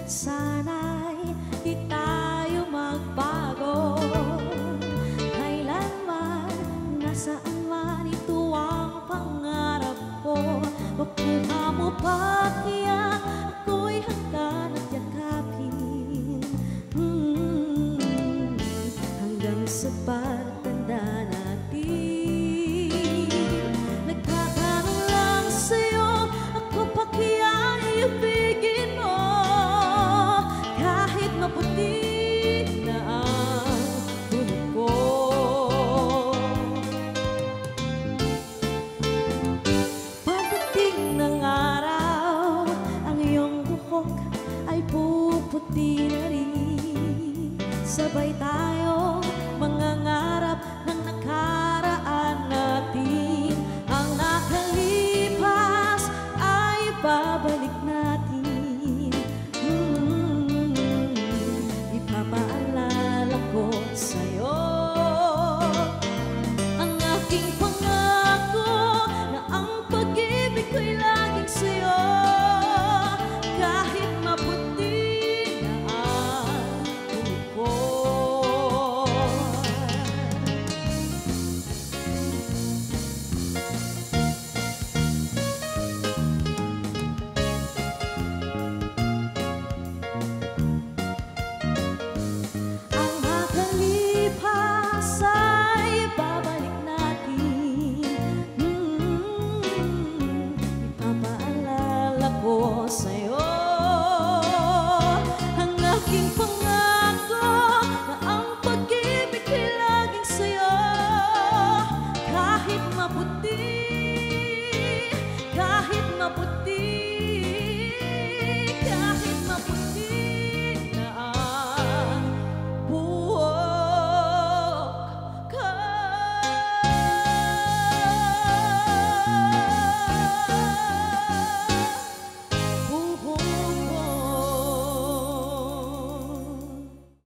sana'y di tayo magbago. Kailanman, nasaan man, ito ang pangarap ko. Makuha mo pa kaya ako'y hanggang at yakapin, hanggang sa pagtanda natin. Nagtatanong lang sa'yo, ako pa kaya ibigin mo, kahit maputi na ang buhok ko. Pagdating ng araw, ang iyong buhok ay puputi na rin. Sabay tayong mangangarap ng nakaraan natin. Ang nakalipas ay babalik natin. Ipapaalala ko sa'yo ang aking pangako na ang pag-ibig ko'y laging sa'yo, kahit maputi na ang buhok ko. Ang nakalipas ay babalik natin. Ipapaalala ko sa'yo ang aking pangako na ang pag-ibig ko'y laging sa'yo, kahit maputi, kahit maputi